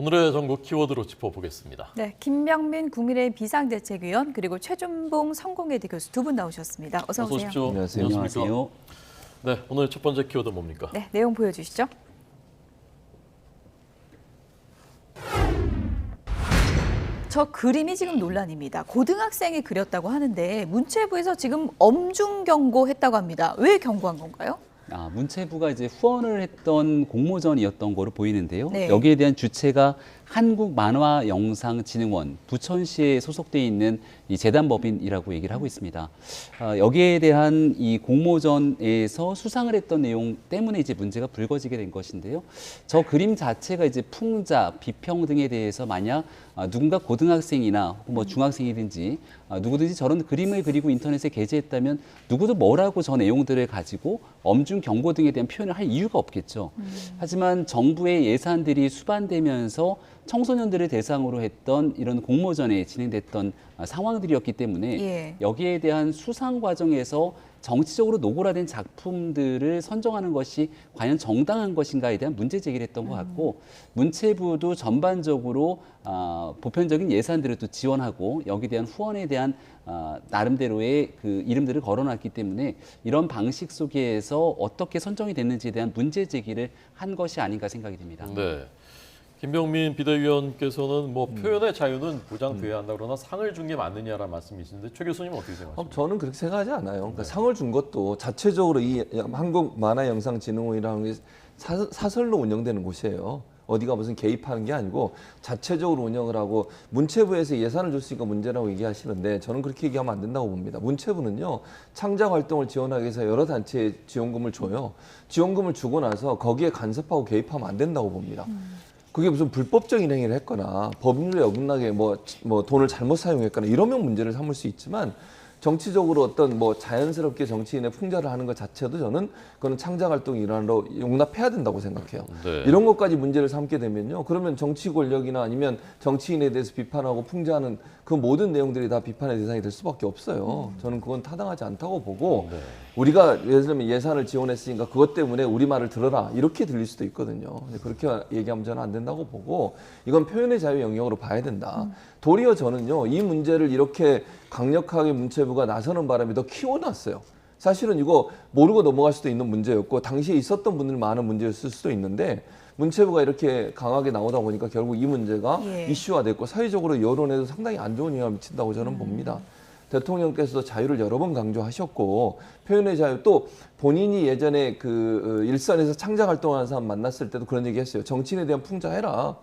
오늘의 전국 키워드로 짚어보겠습니다. 네, 김병민 국민의힘 비상대책위원 그리고 최준봉 성공회대 교수 두 분 나오셨습니다. 어서 오세요. 오십시오. 안녕하세요. 안녕하십니까? 네, 오늘 첫 번째 키워드 뭡니까? 네, 내용 보여주시죠. 저 그림이 지금 논란입니다. 고등학생이 그렸다고 하는데 문체부에서 지금 엄중 경고했다고 합니다. 왜 경고한 건가요? 문체부가 이제 후원을 했던 공모전이었던 거로 보이는데요. 네. 여기에 대한 주체가 한국만화영상진흥원 부천시에 소속돼 있는 이 재단법인이라고 얘기를 하고 있습니다. 여기에 대한 이 공모전에서 수상을 했던 내용 때문에 이제 문제가 불거지게 된 것인데요. 저 그림 자체가 이제 풍자, 비평등에 대해서 만약 누군가 고등학생이나 뭐 중학생이든지 누구든지 저런 그림을 그리고 인터넷에 게재했다면 누구도 뭐라고 저 내용들을 가지고 엄중 경고 등에 대한 표현을 할 이유가 없겠죠. 하지만 정부의 예산들이 수반되면서 청소년들을 대상으로 했던 이런 공모전에 진행됐던 상황들이었기 때문에 여기에 대한 수상 과정에서 정치적으로 노골화된 작품들을 선정하는 것이 과연 정당한 것인가에 대한 문제 제기를 했던 것 같고 문체부도 전반적으로 보편적인 예산들을 또 지원하고 여기에 대한 후원에 대한 나름대로의 그 이름들을 걸어놨기 때문에 이런 방식 속에서 어떻게 선정이 됐는지에 대한 문제 제기를 한 것이 아닌가 생각이 됩니다. 네. 김병민 비대위원께서는 뭐 표현의 자유는 보장돼야 한다 그러나 상을 준 게 맞느냐라는 말씀이신데 최 교수님은 어떻게 생각하십니까? 저는 그렇게 생각하지 않아요. 그러니까 상을 준 것도 자체적으로 이 한국만화영상진흥원이라는 게 사설로 운영되는 곳이에요. 어디가 무슨 개입하는 게 아니고 자체적으로 운영을 하고 문체부에서 예산을 줬으니까 문제라고 얘기하시는데 저는 그렇게 얘기하면 안 된다고 봅니다. 문체부는요. 창작 활동을 지원하기 위해서 여러 단체에 지원금을 줘요. 지원금을 주고 나서 거기에 간섭하고 개입하면 안 된다고 봅니다. 그게 무슨 불법적인 행위를 했거나 법률에 어긋나게 뭐 돈을 잘못 사용했거나 이러면 문제를 삼을 수 있지만 정치적으로 어떤 뭐 자연스럽게 정치인의 풍자를 하는 것 자체도 저는 그거는 창작 활동 일환으로 용납해야 된다고 생각해요. 네. 이런 것까지 문제를 삼게 되면요. 그러면 정치 권력이나 아니면 정치인에 대해서 비판하고 풍자하는 그 모든 내용들이 다 비판의 대상이 될 수밖에 없어요. 저는 그건 타당하지 않다고 보고 네. 우리가 예를 들면 예산을 지원했으니까 그것 때문에 우리 말을 들어라 이렇게 들릴 수도 있거든요. 근데 그렇게 얘기하면 저는 안 된다고 보고 이건 표현의 자유 영역으로 봐야 된다. 도리어 저는요. 이 문제를 이렇게 강력하게 문체부가 나서는 바람에 더 키워놨어요. 사실은 이거 모르고 넘어갈 수도 있는 문제였고 당시에 있었던 분들 많은 문제였을 수도 있는데 문체부가 이렇게 강하게 나오다 보니까 결국 이 문제가 이슈화됐고 사회적으로 여론에도 상당히 안 좋은 영향을 미친다고 저는 봅니다. 대통령께서도 자유를 여러 번 강조하셨고 표현의 자유 또 본인이 예전에 그 일선에서 창작 활동하는 사람 만났을 때도 그런 얘기 했어요. 정치인에 대한 풍자해라.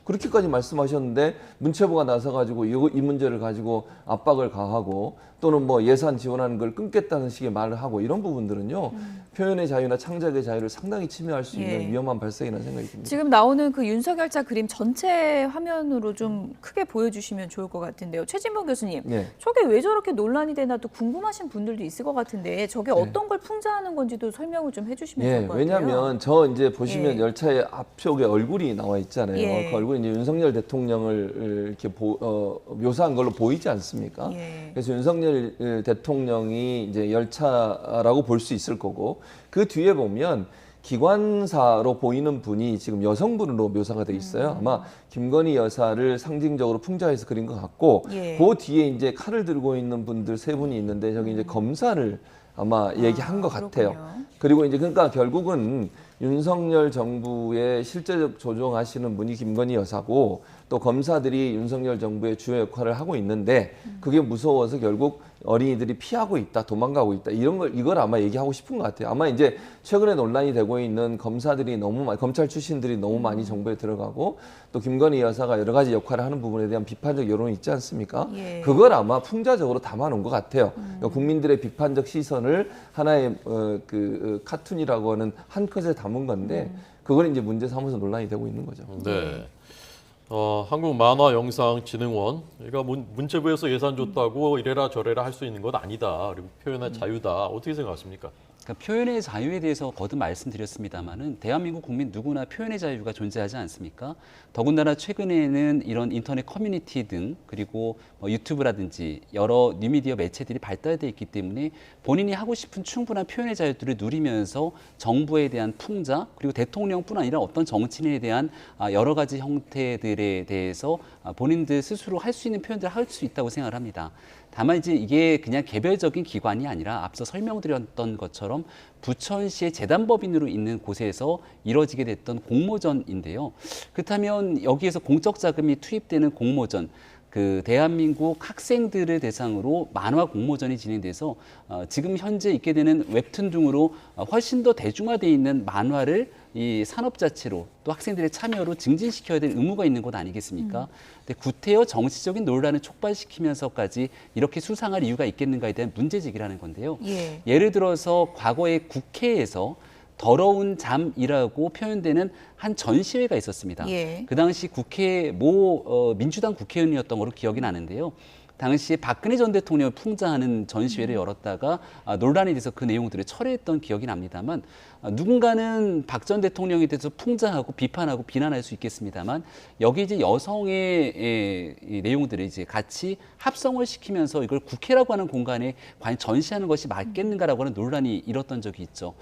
그렇게까지 말씀하셨는데 문체부가 나서가지고 이 문제를 가지고 압박을 가하고 또는 뭐 예산 지원하는 걸 끊겠다는 식의 말을 하고 이런 부분들은요. 표현의 자유나 창작의 자유를 상당히 침해할 수 있는 위험한 발상이라는 생각이 듭니다. 지금 나오는 그 윤석열차 그림 전체 화면으로 좀 크게 보여주시면 좋을 것 같은데요. 최진봉 교수님, 저게 왜 저렇게 논란이 되나 또 궁금하신 분들도 있을 것 같은데 저게 어떤 걸 풍자하는 건지도 설명을 좀 해주시면 좋을 것 같아요. 왜냐하면 저 이제 보시면 열차의 앞쪽에 얼굴이 나와 있잖아요. 그 얼굴이 이제 윤석열 대통령을 이렇게 묘사한 걸로 보이지 않습니까? 그래서 윤석열 대통령이 이제 열차라고 볼 수 있을 거고 그 뒤에 보면 기관사로 보이는 분이 지금 여성분으로 묘사가 돼 있어요. 아마 김건희 여사를 상징적으로 풍자해서 그린 것 같고 그 뒤에 이제 칼을 들고 있는 분들 세 분이 있는데 저기 이제 검사를 아마 얘기한 것 같아요. 그리고 이제 그러니까 결국은 윤석열 정부의 실제적 조종하시는 분이 김건희 여사고 또 검사들이 윤석열 정부의 주요 역할을 하고 있는데 그게 무서워서 결국 어린이들이 피하고 있다, 도망가고 있다 이걸 아마 얘기하고 싶은 것 같아요. 아마 이제 최근에 논란이 되고 있는 검사들이 너무 많이 검찰 출신들이 너무 많이 정부에 들어가고 또 김건희 여사가 여러 가지 역할을 하는 부분에 대한 비판적 여론이 있지 않습니까? 그걸 아마 풍자적으로 담아놓은 것 같아요. 그러니까 국민들의 비판적 시선을 하나의 카툰이라고 하는 한 컷에 담은 건데 그걸 이제 문제 삼아서 논란이 되고 있는 거죠. 네. 한국만화영상진흥원, 그러니까 문체부에서 예산 줬다고 이래라 저래라 할 수 있는 건 아니다. 그리고 표현의 자유다. 어떻게 생각하십니까? 그러니까 표현의 자유에 대해서 거듭 말씀드렸습니다마는 대한민국 국민 누구나 표현의 자유가 존재하지 않습니까? 더군다나 최근에는 이런 인터넷 커뮤니티 등 그리고 뭐 유튜브라든지 여러 뉴미디어 매체들이 발달돼 있기 때문에 본인이 하고 싶은 충분한 표현의 자유들을 누리면서 정부에 대한 풍자 그리고 대통령뿐 아니라 어떤 정치인에 대한 여러 가지 형태들에 대해서 본인들 스스로 할 수 있는 표현들을 할 수 있다고 생각을 합니다. 다만 이제 이게 그냥 개별적인 기관이 아니라 앞서 설명드렸던 것처럼 부천시의 재단법인으로 있는 곳에서 이뤄지게 됐던 공모전인데요. 그렇다면 여기에서 공적 자금이 투입되는 공모전, 그 대한민국 학생들을 대상으로 만화 공모전이 진행돼서 지금 현재 있게 되는 웹툰 등으로 훨씬 더 대중화되어 있는 만화를 이 산업 자체로 또 학생들의 참여로 증진시켜야 될 의무가 있는 것 아니겠습니까? 근데 구태여 정치적인 논란을 촉발시키면서까지 이렇게 수상할 이유가 있겠는가에 대한 문제 제기라는 건데요. 예를 들어서 과거에 국회에서 더러운 잠이라고 표현되는 한 전시회가 있었습니다. 그 당시 국회 민주당 국회의원이었던 걸로 기억이 나는데요. 당시에 박근혜 전 대통령을 풍자하는 전시회를 열었다가 논란이 돼서 그 내용들을 철회했던 기억이 납니다만 누군가는 박 전 대통령에 대해서 풍자하고 비판하고 비난할 수 있겠습니다만 여기 이제 여성의 이 내용들을 이제 같이 합성을 시키면서 이걸 국회라고 하는 공간에 과연 전시하는 것이 맞겠는가라고 하는 논란이 일었던 적이 있죠.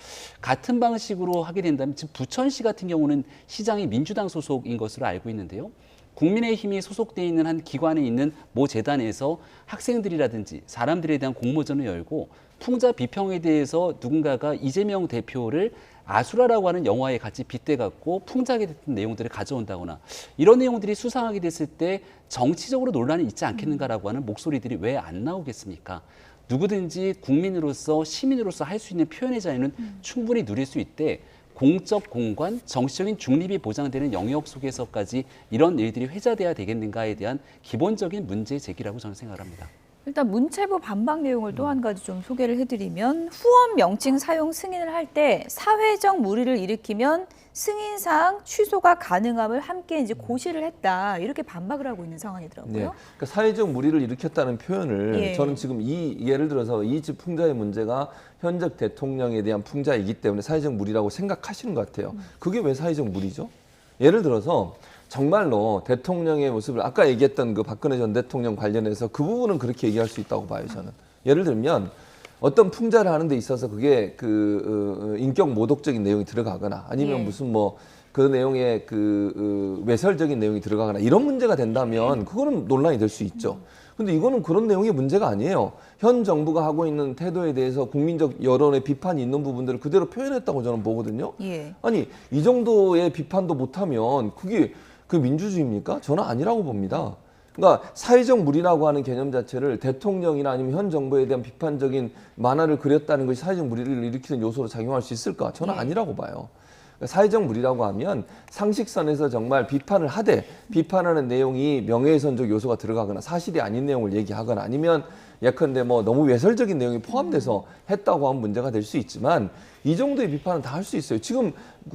같은 방식으로 하게 된다면 지금 부천시 같은 경우는 시장이 민주당 소속인 것으로 알고 있는데요. 국민의힘이 소속되어 있는 한 기관에 있는 모 재단에서 학생들이라든지 사람들에 대한 공모전을 열고 풍자 비평에 대해서 누군가가 이재명 대표를 아수라라고 하는 영화에 같이 빗대갖고 풍자하게 됐던 내용들을 가져온다거나 이런 내용들이 수상하게 됐을 때 정치적으로 논란이 있지 않겠는가라고 하는 목소리들이 왜 안 나오겠습니까? 누구든지 국민으로서 시민으로서 할 수 있는 표현의 자유는 충분히 누릴 수 있대 공적 공간, 정치적인 중립이 보장되는 영역 속에서까지 이런 일들이 회자돼야 되겠는가에 대한 기본적인 문제 제기라고 저는 생각을 합니다. 일단 문체부 반박 내용을 또 한 가지 좀 소개를 해드리면 후원 명칭 사용 승인을 할 때 사회적 무리를 일으키면 승인사항 취소가 가능함을 함께 이제 고시를 했다 이렇게 반박을 하고 있는 상황이더라고요. 네. 그러니까 사회적 무리를 일으켰다는 표현을 저는 지금 예를 들어서 이 집 풍자의 문제가 현직 대통령에 대한 풍자이기 때문에 사회적 무리라고 생각하시는 것 같아요. 그게 왜 사회적 무리죠? 예를 들어서 정말로 대통령의 모습을 아까 얘기했던 그 박근혜 전 대통령 관련해서 그 부분은 그렇게 얘기할 수 있다고 봐요, 저는. 예를 들면 어떤 풍자를 하는 데 있어서 그게 인격 모독적인 내용이 들어가거나 아니면 무슨 뭐 그 내용에 외설적인 내용이 들어가거나 이런 문제가 된다면 그거는 논란이 될 수 있죠. 근데 이거는 그런 내용의 문제가 아니에요. 현 정부가 하고 있는 태도에 대해서 국민적 여론의 비판이 있는 부분들을 그대로 표현했다고 저는 보거든요. 아니, 이 정도의 비판도 못하면 그게 그 민주주의입니까? 저는 아니라고 봅니다. 그러니까 사회적 무리라고 하는 개념 자체를 대통령이나 아니면 현 정부에 대한 비판적인 만화를 그렸다는 것이 사회적 무리를 일으키는 요소로 작용할 수 있을까? 저는 아니라고 봐요. 사회적 무리라고 하면 상식선에서 정말 비판을 하되 비판하는 내용이 명예훼손적 요소가 들어가거나 사실이 아닌 내용을 얘기하거나 아니면 예컨대 뭐 너무 외설적인 내용이 포함돼서 했다고 하면 문제가 될 수 있지만 이 정도의 비판은 다 할 수 있어요. 지금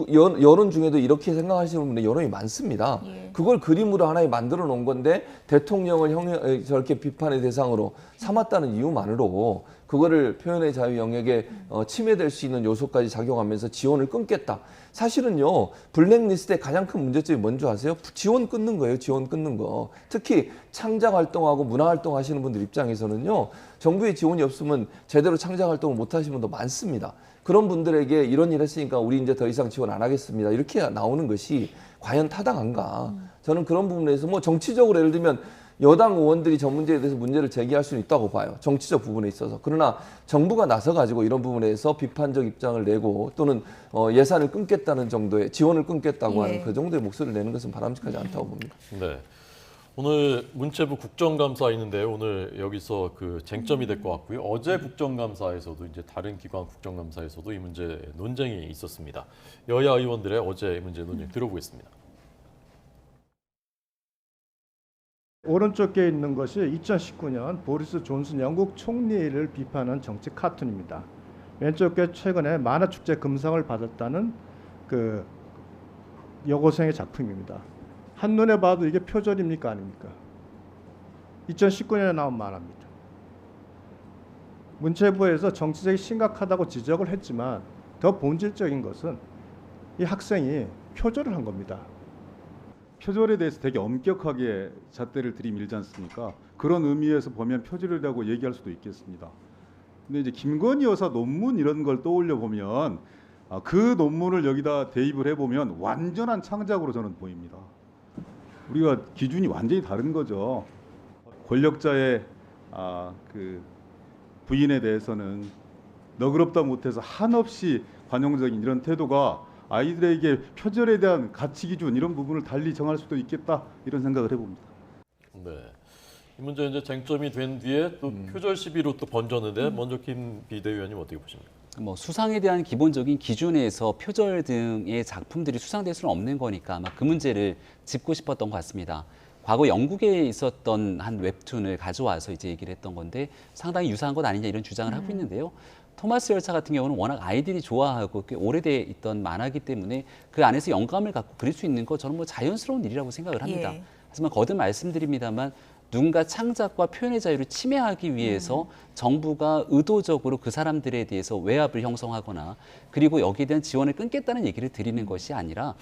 여론 중에도 이렇게 생각하시는 분들 여론이 많습니다. 그걸 그림으로 하나에 만들어 놓은 건데 대통령을 저렇게 비판의 대상으로 삼았다는 이유만으로 그거를 표현의 자유 영역에 침해될 수 있는 요소까지 작용하면서 지원을 끊겠다. 사실은요, 블랙리스트의 가장 큰 문제점이 뭔지 아세요? 지원 끊는 거예요, 지원 끊는 거. 특히 창작 활동하고 문화 활동 하시는 분들 입장에서는요, 정부의 지원이 없으면 제대로 창작 활동을 못 하시는 분도 많습니다. 그런 분들에게 이런 일 했으니까 우리 이제 더 이상 지원 안 하겠습니다. 이렇게 나오는 것이 과연 타당한가? 저는 그런 부분에서 뭐 정치적으로 예를 들면 여당 의원들이 저 문제에 대해서 문제를 제기할 수는 있다고 봐요. 정치적 부분에 있어서. 그러나 정부가 나서가지고 이런 부분에서 비판적 입장을 내고 또는 예산을 끊겠다는 정도의 지원을 끊겠다고 하는 그 정도의 목소리를 내는 것은 바람직하지 않다고 봅니다. 네. 오늘 문체부 국정감사 있는데 오늘 여기서 그 쟁점이 될 것 같고요. 어제 국정감사에서도 이제 다른 기관 국정감사에서도 이 문제 논쟁이 있었습니다. 여야 의원들의 어제 문제 논쟁 들어보겠습니다. 오른쪽에 있는 것이 2019년 보리스 존슨 영국 총리를 비판한 정치 카툰입니다. 왼쪽에 최근에 만화축제 금상을 받았다는 그 여고생의 작품입니다. 한눈에 봐도 이게 표절입니까 아닙니까? 2019년에 나온 만화입니다. 문체부에서 정치적이 심각하다고 지적을 했지만 더 본질적인 것은 이 학생이 표절을 한 겁니다. 표절에 대해서 되게 엄격하게 잣대를 들이밀지 않습니까? 그런 의미에서 보면 표절이라고 얘기할 수도 있겠습니다. 근데 이제 김건희 여사 논문 이런 걸 떠올려 보면 그 논문을 여기다 대입을 해보면 완전한 창작으로 저는 보입니다. 우리가 기준이 완전히 다른 거죠. 권력자의 그 부인에 대해서는 너그럽다 못해서 한없이 관용적인 이런 태도가 아이들에게 표절에 대한 가치 기준 이런 부분을 달리 정할 수도 있겠다 이런 생각을 해봅니다. 네. 이 문제 이제 쟁점이 된 뒤에 또 표절 시비로 또 번졌는데 먼저 김 비대위원님 어떻게 보십니까? 뭐 수상에 대한 기본적인 기준에서 표절 등의 작품들이 수상될 수는 없는 거니까 아마 그 문제를 짚고 싶었던 것 같습니다. 과거 영국에 있었던 한 웹툰을 가져와서 이제 얘기를 했던 건데 상당히 유사한 것 아니냐 이런 주장을 하고 있는데요. 토마스 열차 같은 경우는 워낙 아이들이 좋아하고 꽤 오래돼 있던 만화기 때문에 그 안에서 영감을 갖고 그릴 수 있는 거 저는 뭐 자연스러운 일이라고 생각을 합니다. 예. 하지만 거듭 말씀드립니다만 누군가 창작과 표현의 자유를 침해하기 위해서 정부가 의도적으로 그 사람들에 대해서 외압을 형성하거나 그리고 여기에 대한 지원을 끊겠다는 얘기를 드리는 것이 아니라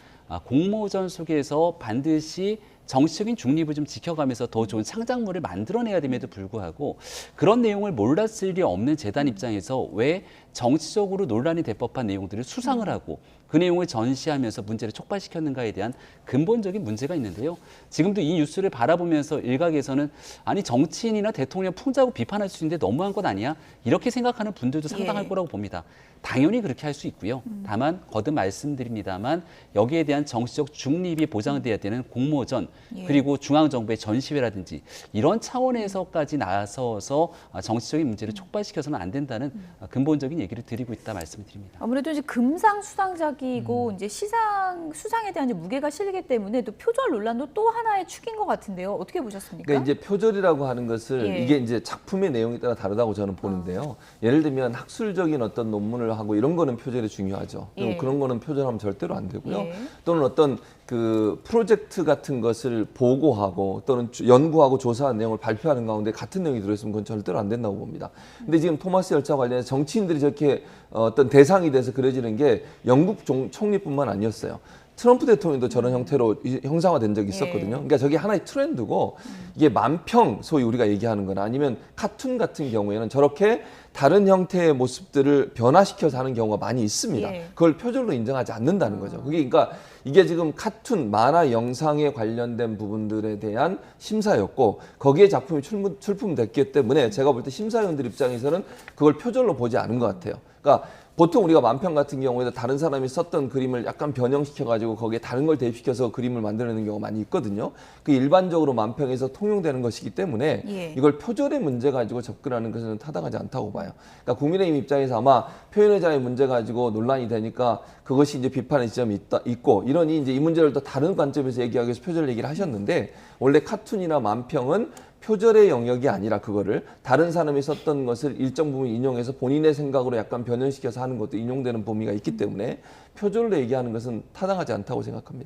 공모전 속에서 반드시 정치적인 중립을 좀 지켜가면서 더 좋은 창작물을 만들어내야 됨에도 불구하고 그런 내용을 몰랐을 리 없는 재단 입장에서 왜 정치적으로 논란이 될 법한 내용들을 수상을 하고 그 내용을 전시하면서 문제를 촉발시켰는가에 대한 근본적인 문제가 있는데요. 지금도 이 뉴스를 바라보면서 일각에서는 아니 정치인이나 대통령 풍자고 비판할 수 있는데 너무한 것 아니야? 이렇게 생각하는 분들도 상당할 거라고 봅니다. 당연히 그렇게 할 수 있고요. 다만 거듭 말씀드립니다만 여기에 대한 정치적 중립이 보장돼야 되는 공모전 그리고 중앙정부의 전시회라든지 이런 차원에서까지 나서서 정치적인 문제를 촉발시켜서는 안 된다는 근본적인 얘기를 드리고 있다 말씀을 드립니다. 아무래도 이제 금상 수상작이고 이제 수상에 대한 이제 무게가 실리기 때문에 또 표절 논란도 또 하나의 축인 것 같은데요. 어떻게 보셨습니까? 그러니까 이제 표절이라고 하는 것을 예. 이게 이제 작품의 내용에 따라 다르다고 저는 보는데요. 예를 들면 학술적인 어떤 논문을 하고 이런 거는 표절이 중요하죠. 예. 그런 거는 표절하면 절대로 안 되고요. 예. 또는 어떤 그 프로젝트 같은 것을 보고하고 또는 연구하고 조사한 내용을 발표하는 가운데 같은 내용이 들어있으면 그건 절대로 안 된다고 봅니다. 근데 지금 토마스 열차 관련해서 정치인들이 저렇게 어떤 대상이 돼서 그려지는 게 영국 총리뿐만 아니었어요. 트럼프 대통령도 저런 형태로 형상화된 적이 있었거든요. 그러니까 저게 하나의 트렌드고 이게 만평 소위 우리가 얘기하는 거나 아니면 카툰 같은 경우에는 저렇게 다른 형태의 모습들을 변화시켜서 하는 경우가 많이 있습니다. 예. 그걸 표절로 인정하지 않는다는 거죠. 그게 그러니까 이게 지금 카툰, 만화, 영상에 관련된 부분들에 대한 심사였고 거기에 작품이 출품됐기 때문에 제가 볼 때 심사위원들 입장에서는 그걸 표절로 보지 않은 것 같아요. 그러니까 보통 우리가 만평 같은 경우에도 다른 사람이 썼던 그림을 약간 변형시켜가지고 거기에 다른 걸 대입시켜서 그림을 만들어내는 경우가 많이 있거든요. 그 일반적으로 만평에서 통용되는 것이기 때문에 예. 이걸 표절의 문제 가지고 접근하는 것은 타당하지 않다고 봐요. 그러니까 국민의힘 입장에서 아마 표현의 자유 문제 가지고 논란이 되니까 그것이 이제 비판의 지점이 있고 이러니 이제 이 문제를 또 다른 관점에서 얘기하기 위해서 표절 얘기를 하셨는데 원래 카툰이나 만평은 표절의 영역이 아니라 그거를 다른 사람이 썼던 것을 일정 부분 인용해서 본인의 생각으로 약간 변형시켜서 하는 것도 인용되는 범위가 있기 때문에 표절로 얘기하는 것은 타당하지 않다고 생각합니다.